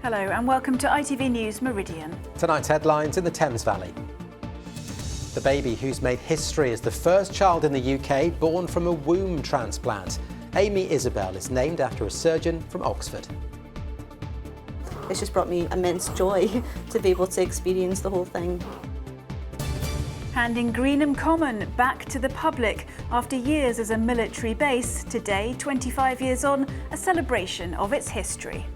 Hello and welcome to ITV News Meridian. Tonight's headlines in the Thames Valley. The baby who's made history as the first child in the UK born from a womb transplant. Amy Isabel is named after a surgeon from Oxford. It's just brought me immense joy to be able to experience the whole thing. Handing Greenham Common back to the public after years as a military base, today, 25 years on, a celebration of its history.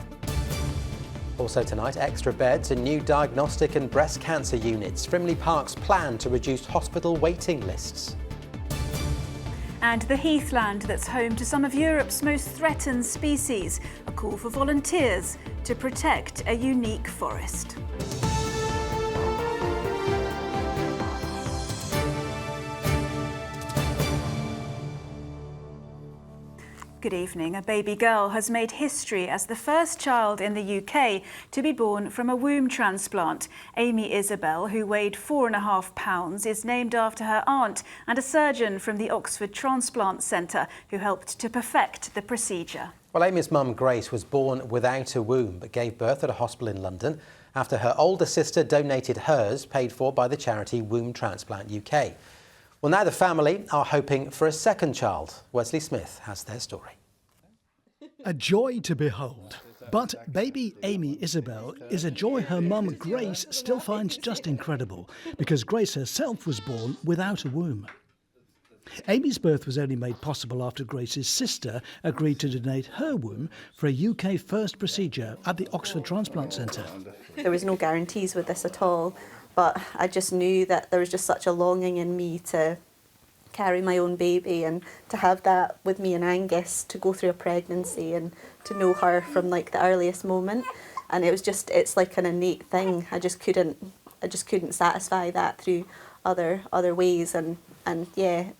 Also tonight, extra beds and new diagnostic and breast cancer units. Frimley Park's plan to reduce hospital waiting lists. And the heathland that's home to some of Europe's most threatened species. A call for volunteers to protect a unique forest. Good evening. A baby girl has made history as the first child in the UK to be born from a womb transplant. Amy Isabel, who weighed 4.5 pounds, is named after her aunt and a surgeon from the Oxford Transplant Centre who helped to perfect the procedure. Well, Amy's mum, Grace, was born without a womb but gave birth at a hospital in London after her older sister donated hers, paid for by the charity Womb Transplant UK. Well, now the family are hoping for a second child. Wesley Smith has their story. A joy to behold. But baby Amy Isabel is a joy her mum Grace still finds just incredible, because Grace herself was born without a womb. Amy's birth was only made possible after Grace's sister agreed to donate her womb for a UK first procedure at the Oxford Transplant Centre. There was no guarantees with this at all, but I just knew that there was just such a longing in me to carry my own baby and to have that with me and Angus, to go through a pregnancy and to know her from like the earliest moment. And it was just, it's like an innate thing. I just couldn't satisfy that through other ways, and yeah,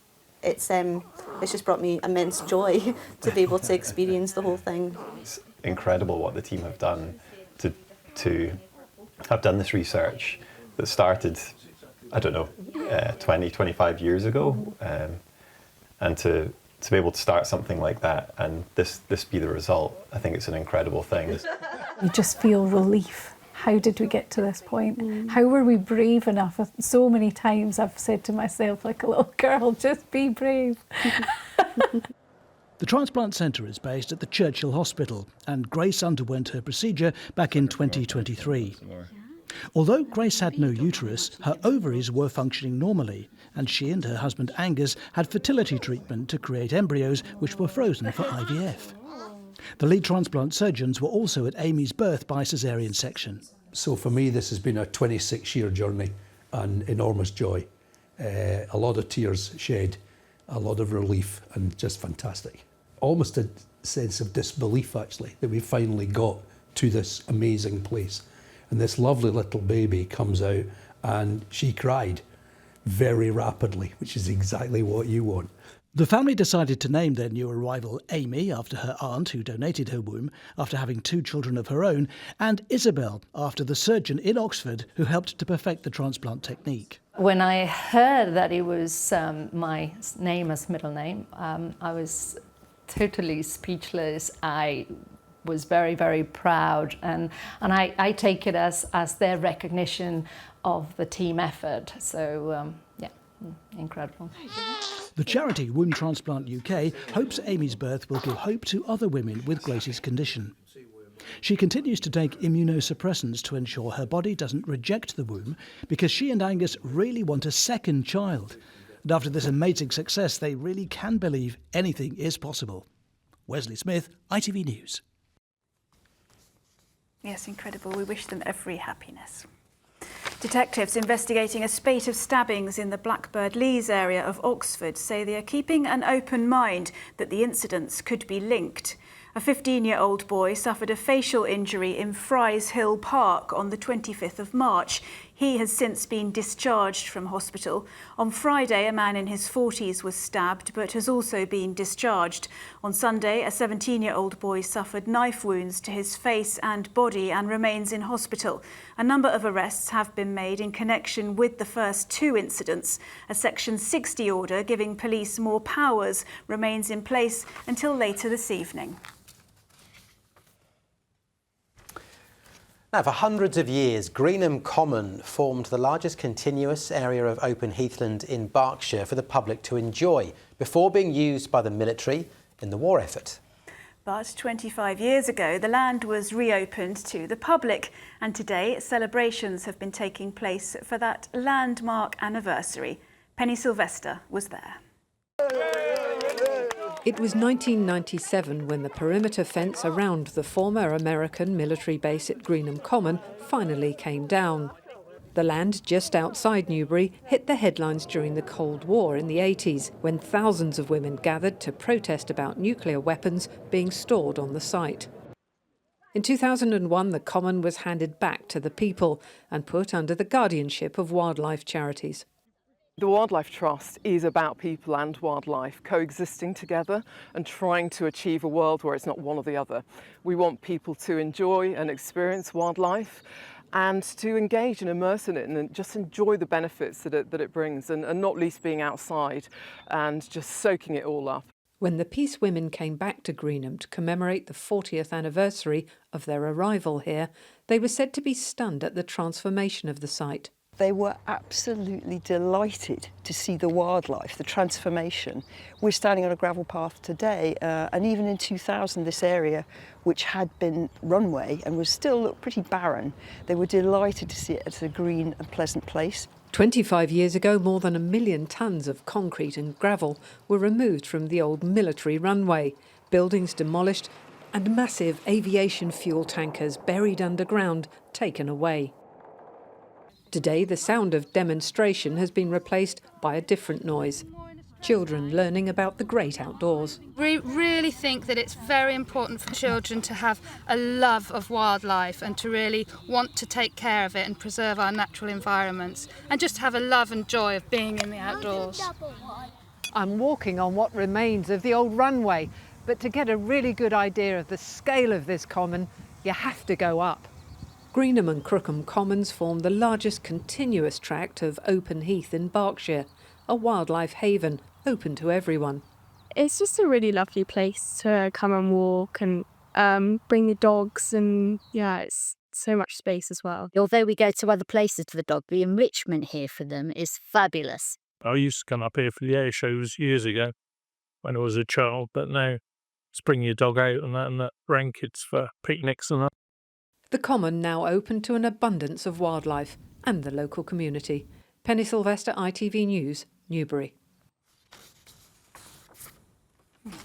it's just brought me immense joy to be able to experience the whole thing. It's incredible what the team have done to have done this research that started, I don't know, 20, 25 years ago, and to be able to start something like that and this be the result, I think it's an incredible thing. You just feel relief. How did we get to this point? How were we brave enough? So many times I've said to myself, like a little girl, just be brave. The Transplant Centre is based at the Churchill Hospital, and Grace underwent her procedure back in 2023. Although Grace had no uterus, her ovaries were functioning normally, and she and her husband Angus had fertility treatment to create embryos which were frozen for IVF. The lead transplant surgeons were also at Amy's birth by caesarean section. So for me, this has been a 26-year journey and enormous joy. A lot of tears shed, a lot of relief, and just fantastic. Almost a sense of disbelief, actually, that we finally got to this amazing place. And this lovely little baby comes out and she cried very rapidly, which is exactly what you want. The family decided to name their new arrival Amy, after her aunt who donated her womb after having 2 children of her own, and Isabel, after the surgeon in Oxford who helped to perfect the transplant technique. When I heard that it was my name as middle name, I was totally speechless. I was very, very proud, and I take it as their recognition of the team effort. So yeah, incredible. The charity Womb Transplant UK hopes Amy's birth will give hope to other women with Grace's condition. She continues to take immunosuppressants to ensure her body doesn't reject the womb, because she and Angus really want a second child. And after this amazing success, they really can believe anything is possible. Wesley Smith, ITV News. Yes, incredible. We wish them every happiness. Detectives investigating a spate of stabbings in the Blackbird Leys area of Oxford say they are keeping an open mind that the incidents could be linked. A 15-year-old boy suffered a facial injury in Fries Hill Park on the 25th of March. He has since been discharged from hospital. On Friday, a man in his 40s was stabbed but has also been discharged. On Sunday, a 17-year-old boy suffered knife wounds to his face and body and remains in hospital. A number of arrests have been made in connection with the first 2 incidents. A Section 60 order giving police more powers remains in place until later this evening. Now, for hundreds of years, Greenham Common formed the largest continuous area of open heathland in Berkshire for the public to enjoy before being used by the military in the war effort. But 25 years ago, the land was reopened to the public, and today celebrations have been taking place for that landmark anniversary. Penny Sylvester was there. It was 1997 when the perimeter fence around the former American military base at Greenham Common finally came down. The land just outside Newbury hit the headlines during the Cold War in the 80s, when thousands of women gathered to protest about nuclear weapons being stored on the site. In 2001, the Common was handed back to the people and put under the guardianship of wildlife charities. The Wildlife Trust is about people and wildlife coexisting together and trying to achieve a world where it's not one or the other. We want people to enjoy and experience wildlife and to engage and immerse in it and just enjoy the benefits that it brings, and not least being outside and just soaking it all up. When the Peace Women came back to Greenham to commemorate the 40th anniversary of their arrival here, they were said to be stunned at the transformation of the site. They were absolutely delighted to see the wildlife, the transformation. We're standing on a gravel path today, and even in 2000, this area, which had been runway and was still looked pretty barren, they were delighted to see it as a green and pleasant place. 25 years ago, more than 1 million tonnes of concrete and gravel were removed from the old military runway, buildings demolished and massive aviation fuel tankers buried underground taken away. Today, the sound of demonstration has been replaced by a different noise. Children learning about the great outdoors. We really think that it's very important for children to have a love of wildlife and to really want to take care of it and preserve our natural environments and just have a love and joy of being in the outdoors. I'm walking on what remains of the old runway, but to get a really good idea of the scale of this common, you have to go up. Greenham and Crookham Commons form the largest continuous tract of open heath in Berkshire, a wildlife haven open to everyone. It's just a really lovely place to come and walk and bring the dogs, and yeah, it's so much space as well. Although we go to other places for the dog, the enrichment here for them is fabulous. I used to come up here for the air shows years ago when I was a child, but now just bring your dog out and that grandkids for picnics and that. The Common now open to an abundance of wildlife and the local community. Penny Sylvester, ITV News, Newbury.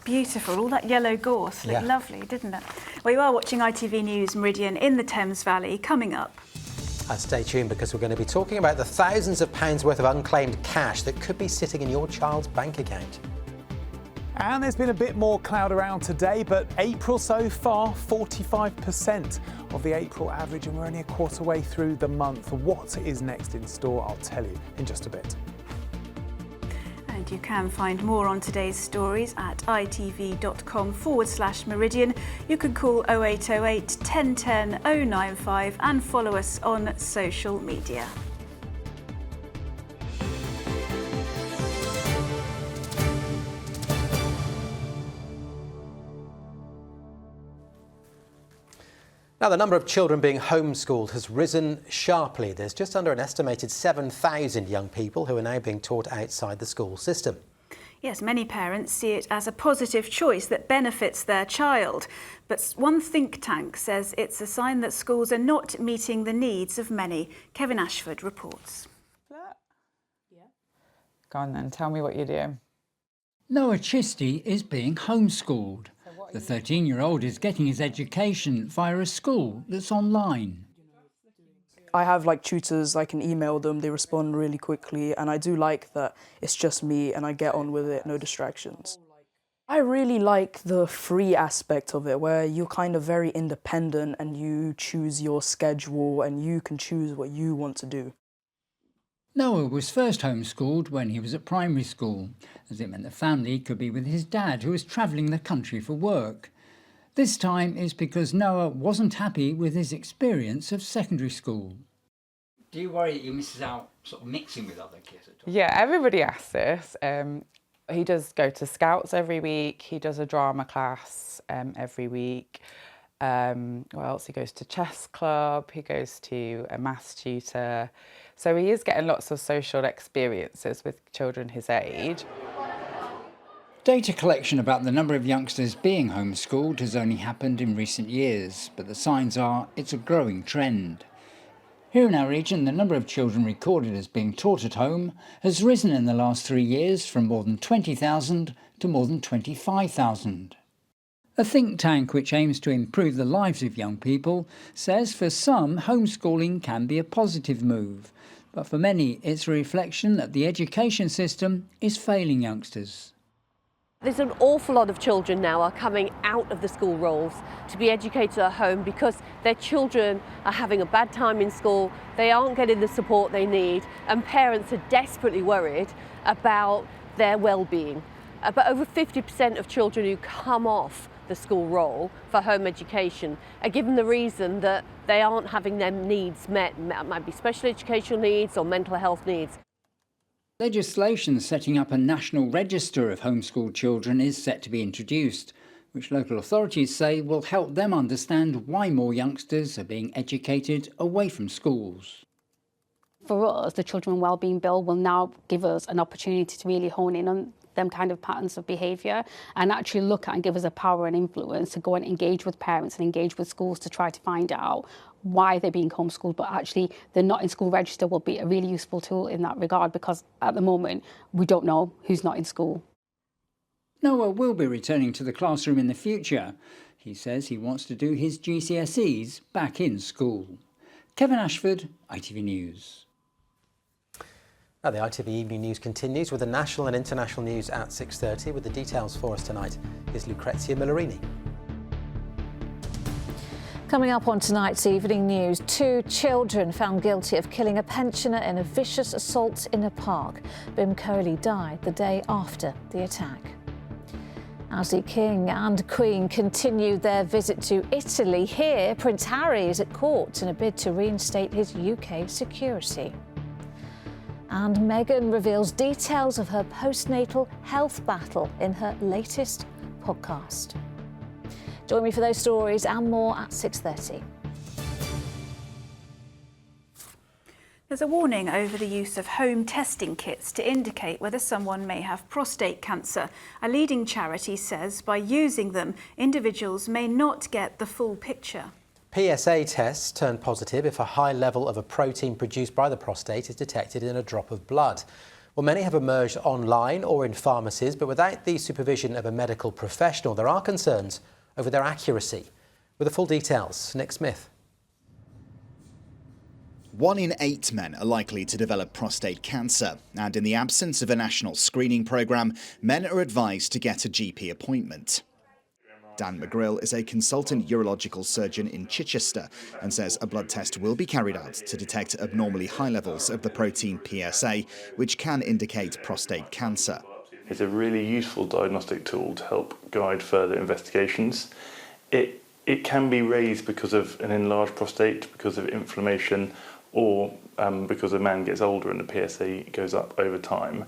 Beautiful, all that yellow gorse looked lovely, didn't it? Well, you are watching ITV News Meridian in the Thames Valley. Coming up. Stay tuned, because we're going to be talking about the thousands of pounds worth of unclaimed cash that could be sitting in your child's bank account. And there's been a bit more cloud around today, but April so far, 45% of the April average, and we're only a quarter way through the month. What is next in store, I'll tell you in just a bit. And you can find more on today's stories at itv.com/Meridian. You can call 0808 1010 095 and follow us on social media. Now, the number of children being homeschooled has risen sharply. There's just under an estimated 7,000 young people who are now being taught outside the school system. Yes, many parents see it as a positive choice that benefits their child. But one think tank says it's a sign that schools are not meeting the needs of many. Kevin Ashford reports. Go on then, tell me what you're doing. Noah Chisty is being homeschooled. The 13-year-old is getting his education via a school that's online. I have tutors, I can email them, they respond really quickly, and I do like that it's just me and I get on with it, no distractions. I really like the free aspect of it, where you're kind of very independent and you choose your schedule and you can choose what you want to do. Noah was first homeschooled when he was at primary school, as it meant the family could be with his dad, who was travelling the country for work. This time is because Noah wasn't happy with his experience of secondary school. Do you worry that you miss out sort of mixing with other kids at all? Yeah, everybody asks this. He does go to Scouts every week. He does a drama class every week. What else? He goes to chess club, he goes to a maths tutor. So he is getting lots of social experiences with children his age. Data collection about the number of youngsters being homeschooled has only happened in recent years, but the signs are it's a growing trend. Here in our region, the number of children recorded as being taught at home has risen in the last 3 years from more than 20,000 to more than 25,000. A think tank which aims to improve the lives of young people says for some, homeschooling can be a positive move, but for many it's a reflection that the education system is failing youngsters. There's an awful lot of children now are coming out of the school rolls to be educated at home because their children are having a bad time in school, they aren't getting the support they need, and parents are desperately worried about their well-being. But over 50% of children who come off the school roll for home education are given the reason that they aren't having their needs met. It might be special educational needs or mental health needs. Legislation setting up a national register of homeschooled children is set to be introduced, which local authorities say will help them understand why more youngsters are being educated away from schools. For us, the Children and Wellbeing Bill will now give us an opportunity to really hone in on them kind of patterns of behaviour and actually look at and give us a power and influence to go and engage with parents and engage with schools to try to find out why they're being homeschooled, but actually the not in school register will be a really useful tool in that regard because at the moment we don't know who's not in school. Noah will be returning to the classroom in the future. He says he wants to do his GCSEs back in school. Kevin Ashford, ITV News. Now the ITV Evening News continues with the national and international news at 6:30. With the details for us tonight is Lucrezia Millarini. Coming up on tonight's Evening News, 2 children found guilty of killing a pensioner in a vicious assault in a park. Bim Coley died the day after the attack. As the King and Queen continue their visit to Italy, here Prince Harry is at court in a bid to reinstate his UK security. And Meghan reveals details of her postnatal health battle in her latest podcast. Join me for those stories and more at 6:30. There's a warning over the use of home testing kits to indicate whether someone may have prostate cancer. A leading charity says by using them, individuals may not get the full picture. PSA tests turn positive if a high level of a protein produced by the prostate is detected in a drop of blood. Well, many have emerged online or in pharmacies, but without the supervision of a medical professional, there are concerns over their accuracy. With the full details, Nick Smith. 1 in 8 men are likely to develop prostate cancer, and in the absence of a national screening programme, men are advised to get a GP appointment. Dan McGrill is a consultant urological surgeon in Chichester and says a blood test will be carried out to detect abnormally high levels of the protein PSA, which can indicate prostate cancer. It's a really useful diagnostic tool to help guide further investigations. It can be raised because of an enlarged prostate, because of inflammation, or because a man gets older and the PSA goes up over time.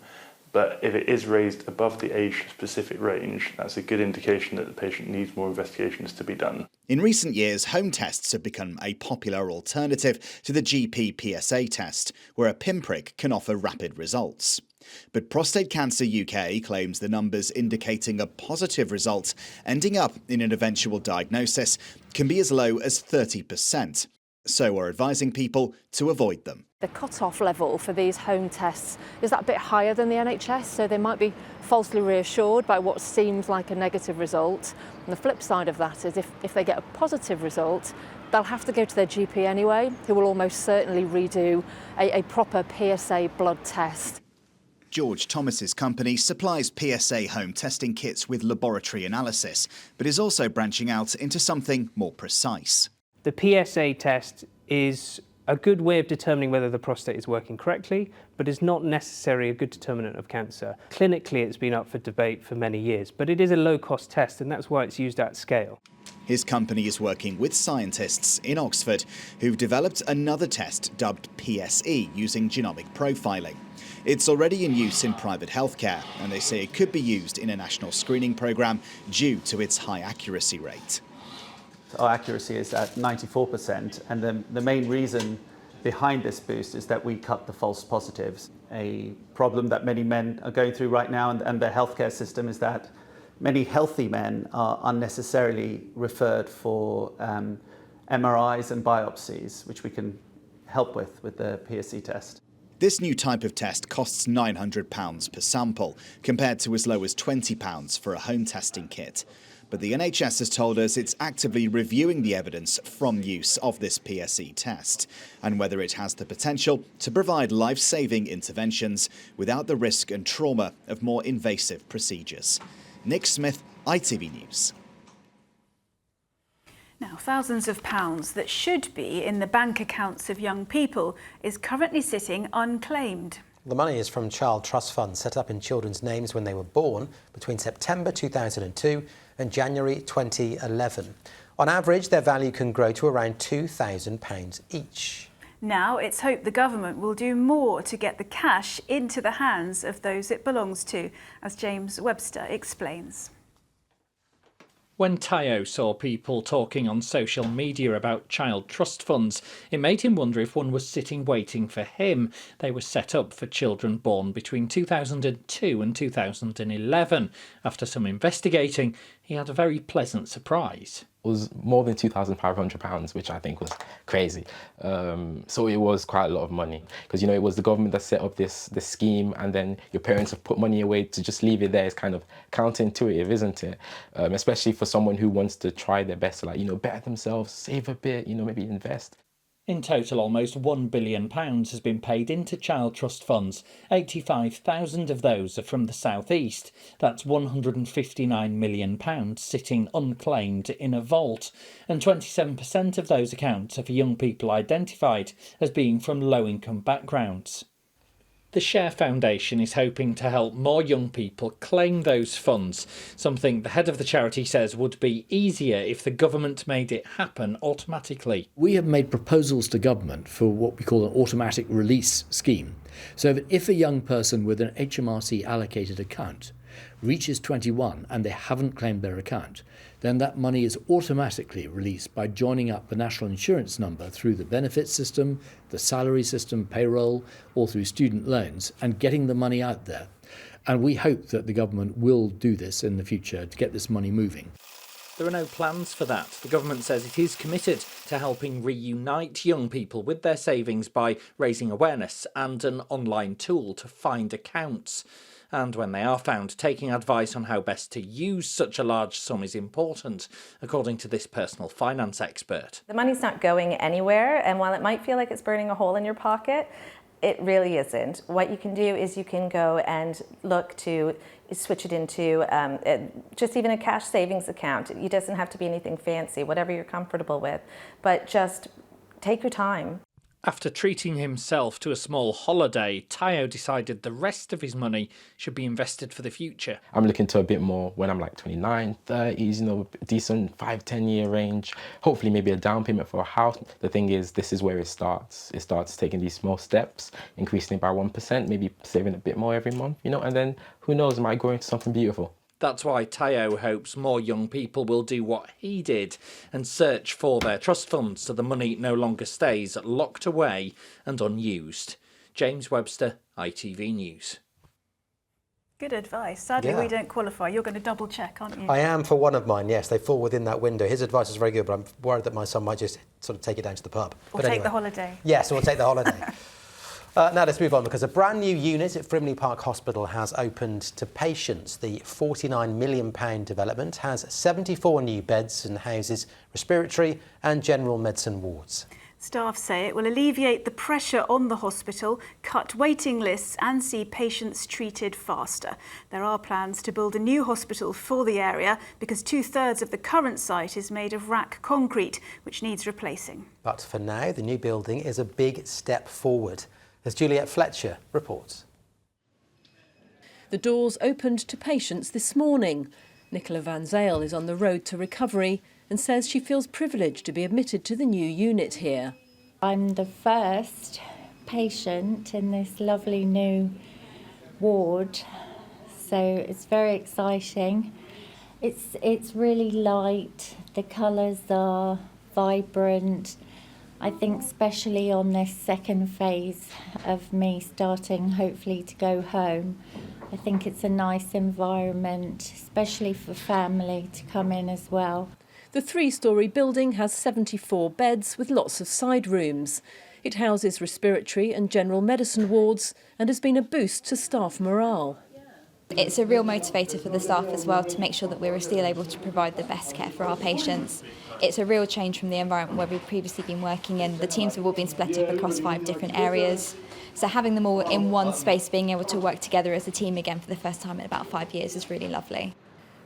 But if it is raised above the age-specific range, that's a good indication that the patient needs more investigations to be done. In recent years, home tests have become a popular alternative to the GP PSA test, where a pinprick can offer rapid results. But Prostate Cancer UK claims the numbers indicating a positive result ending up in an eventual diagnosis can be as low as 30%. So are advising people to avoid them. The cut-off level for these home tests is that a bit higher than the NHS, so they might be falsely reassured by what seems like a negative result. And the flip side of that is if they get a positive result, they'll have to go to their GP anyway, who will almost certainly redo a proper PSA blood test. George Thomas's company supplies PSA home testing kits with laboratory analysis, but is also branching out into something more precise. The PSA test is a good way of determining whether the prostate is working correctly, but is not necessarily a good determinant of cancer. Clinically, it's been up for debate for many years, but it is a low-cost test, and that's why it's used at scale. His company is working with scientists in Oxford who've developed another test dubbed PSE using genomic profiling. It's already in use in private healthcare, and they say it could be used in a national screening programme due to its high accuracy rate. Our accuracy is at 94%, and the main reason behind this boost is that we cut the false positives. A problem that many men are going through right now and the healthcare system is that many healthy men are unnecessarily referred for MRIs and biopsies, which we can help with the PSC test. This new type of test costs £900 per sample, compared to as low as £20 for a home testing kit. But the NHS has told us it's actively reviewing the evidence from use of this PSC test and whether it has the potential to provide life-saving interventions without the risk and trauma of more invasive procedures. Nick Smith, ITV News. Now, thousands of pounds that should be in the bank accounts of young people is currently sitting unclaimed. The money is from child trust funds set up in children's names when they were born between September 2002 and January 2011. On average, their value can grow to around £2,000 each. Now it's hoped the government will do more to get the cash into the hands of those it belongs to, as James Webster explains. When Tayo saw people talking on social media about child trust funds, it made him wonder if one was sitting waiting for him. They were set up for children born between 2002 and 2011. After some investigating, he had a very pleasant surprise. It was more than £2,500, which I think was crazy. So it was quite a lot of money because, you know, it was the government that set up this scheme, and then your parents have put money away to just leave it there. It's kind of counterintuitive, isn't it? Especially for someone who wants to try their best to, like, you know, better themselves, save a bit, you know, maybe invest. In total, almost £1 billion has been paid into child trust funds. 85,000 of those are from the South East. That's £159 million sitting unclaimed in a vault. And 27% of those accounts are for young people identified as being from low-income backgrounds. The Share Foundation is hoping to help more young people claim those funds, something the head of the charity says would be easier if the government made it happen automatically. We have made proposals to government for what we call an automatic release scheme, so that if a young person with an HMRC allocated account reaches 21 and they haven't claimed their account, then that money is automatically released by joining up the national insurance number through the benefits system, the salary system, payroll, or through student loans, and getting the money out there. And we hope that the government will do this in the future to get this money moving. There are no plans for that. The government says it is committed to helping reunite young people with their savings by raising awareness and an online tool to find accounts. And when they are found, taking advice on how best to use such a large sum is important, according to this personal finance expert. The money's not going anywhere, and while it might feel like it's burning a hole in your pocket, it really isn't. What you can do is you can go and look to switch it into just even a cash savings account. It doesn't have to be anything fancy, whatever you're comfortable with, but just take your time. After treating himself to a small holiday, Tayo decided the rest of his money should be invested for the future. I'm looking to a bit more when I'm like 29, 30s, you know, decent 5-10 year range. Hopefully maybe a down payment for a house. The thing is, this is where it starts. It starts taking these small steps, increasing it by 1%, maybe saving a bit more every month, you know, and then who knows, it might grow into something beautiful. That's why Tayo hopes more young people will do what he did and search for their trust funds so the money no longer stays locked away and unused. James Webster, ITV News. Good advice. Sadly, Yeah. we don't qualify. You're going to double check, aren't you? I am for one of mine, yes. They fall within that window. His advice is very good, but I'm worried that my son might just sort of take it down to the pub. Or But take anyway. the holiday. Yes, we'll take the holiday. Now let's move on, because a brand new unit at Frimley Park Hospital has opened to patients. The £49 million development has 74 new beds and houses respiratory and general medicine wards. Staff say it will alleviate the pressure on the hospital, cut waiting lists and see patients treated faster. There are plans to build a new hospital for the area because 2/3 of the current site is made of rack concrete, which needs replacing. But for now, the new building is a big step forward, as Juliet Fletcher reports. The doors opened to patients this morning. Nicola Van Zale is on the road to recovery and says she feels privileged to be admitted to the new unit here. I'm the first patient in this lovely new ward, so it's very exciting. It's really light. The colours are vibrant. I think especially on this second phase of me starting hopefully to go home, I think it's a nice environment, especially for family to come in as well. The 3-storey building has 74 beds with lots of side rooms. It houses respiratory and general medicine wards and has been a boost to staff morale. It's a real motivator for the staff as well to make sure that we're still able to provide the best care for our patients. It's a real change from the environment where we've previously been working in. The teams have all been split up across 5 different areas. So having them all in one space, being able to work together as a team again for the first time in about 5 years is really lovely.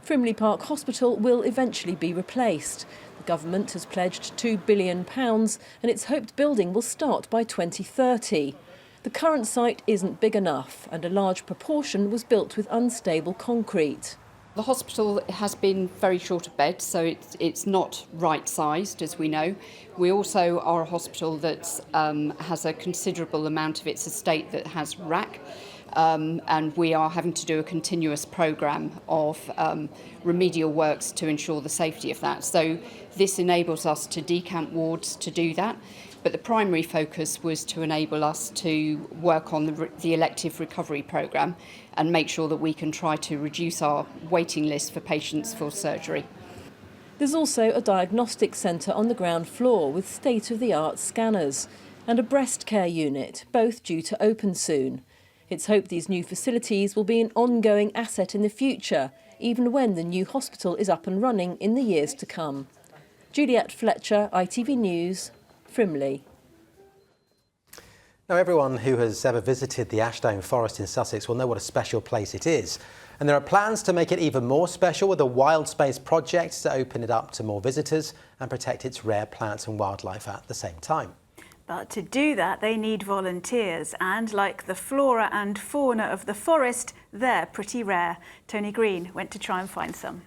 Frimley Park Hospital will eventually be replaced. The government has pledged £2 billion and its hoped building will start by 2030. The current site isn't big enough and a large proportion was built with unstable concrete. The hospital has been very short of beds, so it's not right-sized, as we know. We also are a hospital that has a considerable amount of its estate that has RAC, and we are having to do a continuous programme of remedial works to ensure the safety of that. So this enables us to decamp wards to do that. But the primary focus was to enable us to work on the elective recovery programme and make sure that we can try to reduce our waiting list for patients for surgery. There's also a diagnostic centre on the ground floor with state-of-the-art scanners and a breast care unit, both due to open soon. It's hoped these new facilities will be an ongoing asset in the future, even when the new hospital is up and running in the years to come. Juliet Fletcher, ITV News, Frimley. Now, everyone who has ever visited the Ashdown Forest in Sussex will know what a special place it is. And there are plans to make it even more special with a wild space project to open it up to more visitors and protect its rare plants and wildlife at the same time. But to do that, they need volunteers. And like the flora and fauna of the forest, they're pretty rare. Tony Green went to try and find some.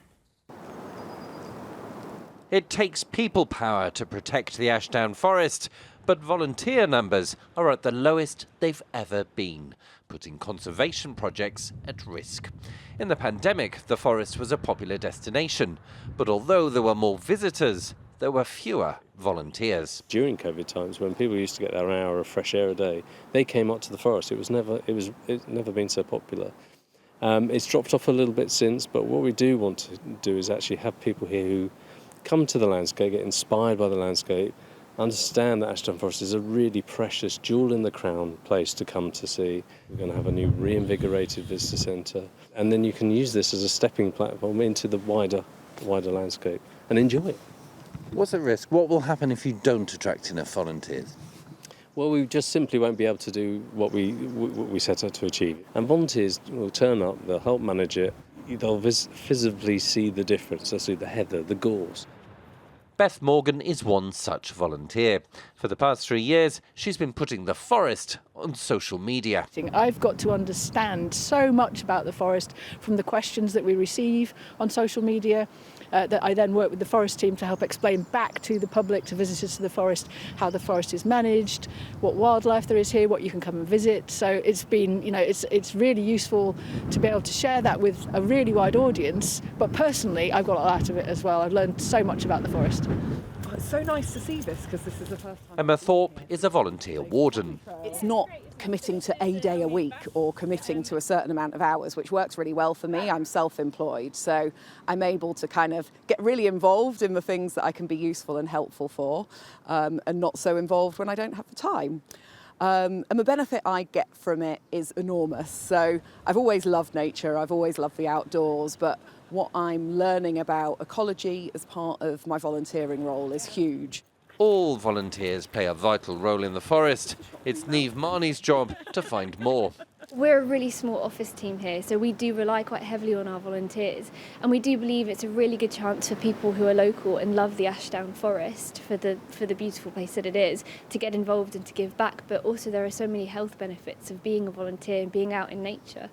It takes people power to protect the Ashdown Forest, but volunteer numbers are at the lowest they've ever been, putting conservation projects at risk. In the pandemic, the forest was a popular destination, but although there were more visitors, there were fewer volunteers. During COVID times, when people used to get their hour of fresh air a day, they came up to the forest. It's never been so popular. It's dropped off a little bit since, but what we do want to do is actually have people here who come to the landscape, get inspired by the landscape, understand that Ashdown Forest is a really precious, jewel in the crown place to come to see. We're going to have a new reinvigorated visitor centre, and then you can use this as a stepping platform into the wider landscape and enjoy it. What's at risk? What will happen if you don't attract enough volunteers? Well, we just simply won't be able to do what we set out to achieve. And volunteers will turn up, they'll help manage it, they'll visibly see the difference. They'll see the heather, the gorse. Beth Morgan is one such volunteer. For the past 3 years, she's been putting the forest on social media. I've got to understand so much about the forest from the questions that we receive on social media, that I then work with the forest team to help explain back to the public, to visitors to the forest, how the forest is managed, what wildlife there is here, what you can come and visit. So it's been, it's really useful to be able to share that with a really wide audience. But personally, I've got a lot out of it as well. I've learned so much about the forest. It's so nice to see this because this is the first time. Emma Thorpe is a volunteer warden. It's not committing to a day a week or committing to a certain amount of hours, which works really well for me. I'm self-employed, so I'm able to kind of get really involved in the things that I can be useful and helpful for, and not so involved when I don't have the time. And the benefit I get from it is enormous. So I've always loved nature, I've always loved the outdoors, but what I'm learning about ecology as part of my volunteering role is huge. All volunteers play a vital role in the forest. It's Niamh Marnie's job to find more. We're a really small office team here, so we do rely quite heavily on our volunteers, and we do believe it's a really good chance for people who are local and love the Ashdown Forest for the beautiful place that it is to get involved and to give back. But also there are so many health benefits of being a volunteer and being out in nature.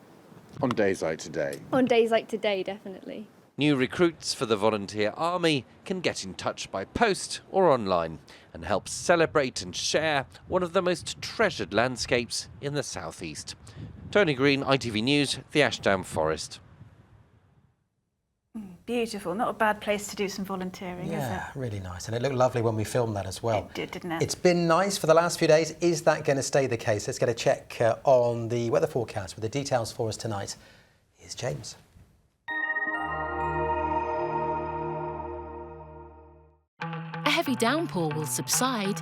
On days like today? On days like today, definitely. New recruits for the volunteer army can get in touch by post or online and help celebrate and share one of the most treasured landscapes in the southeast. Tony Green, ITV News, the Ashdown Forest. beautiful. Not a bad place to do some volunteering, is it? Yeah, really nice. And it looked lovely when we filmed that as well. It did, didn't it? It's been nice for the last few days. Is that going to stay the case? Let's get a check on the weather forecast with the details for us tonight. Here's James. A heavy downpour will subside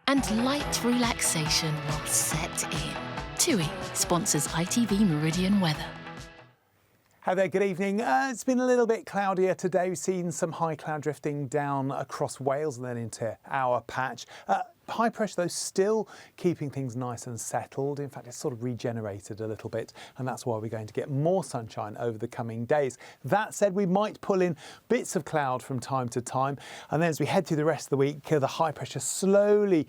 and light relaxation will set in. TUI sponsors ITV Meridian weather. Hi there, good evening. It's been a little bit cloudier today. We've seen some high cloud drifting down across Wales and then into our patch. High pressure, though, still keeping things nice and settled. In fact, it's sort of regenerated a little bit, and that's why we're going to get more sunshine over the coming days. That said, we might pull in bits of cloud from time to time, and then as we head through the rest of the week, the high pressure slowly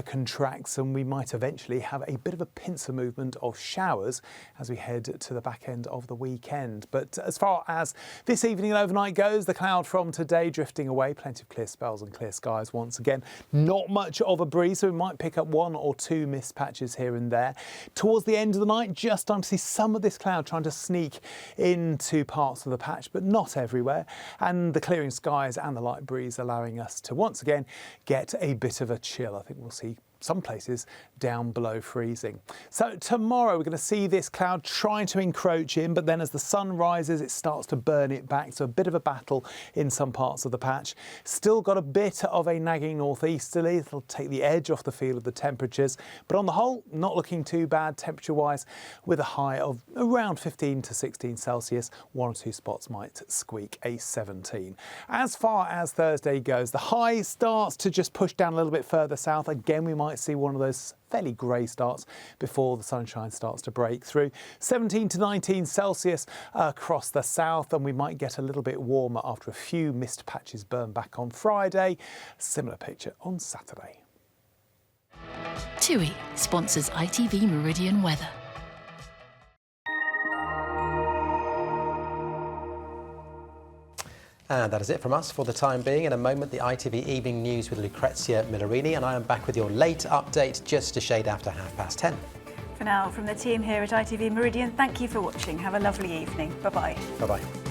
contracts, and we might eventually have a bit of a pincer movement of showers as we head to the back end of the weekend. But as far as this evening and overnight goes, the cloud from today drifting away, plenty of clear spells and clear skies once again. Not much of a breeze, so we might pick up 1 or 2 mist patches here and there. Towards the end of the night, just starting to see some of this cloud trying to sneak into parts of the patch, but not everywhere. And the clearing skies and the light breeze allowing us to once again get a bit of a chill. I think we'll see some places down below freezing. So tomorrow we're going to see this cloud trying to encroach in, but then as the sun rises it starts to burn it back, so a bit of a battle in some parts of the patch. Still got a bit of a nagging northeasterly, it'll take the edge off the feel of the temperatures, but on the whole not looking too bad temperature wise, with a high of around 15 to 16 Celsius. 1 or 2 spots might squeak a 17. As far as Thursday goes, the high starts to just push down a little bit further south. Again, we might see one of those fairly grey starts before the sunshine starts to break through. 17 to 19 Celsius across the south, and we might get a little bit warmer after a few mist patches burn back on Friday. Similar picture on Saturday. TUI sponsors ITV Meridian weather. And that is it from us for the time being. In a moment, the ITV Evening News with Lucrezia Millarini, and I am back with your late update just a shade after 10:30. For now, from the team here at ITV Meridian, thank you for watching. Have a lovely evening. Bye-bye. Bye-bye.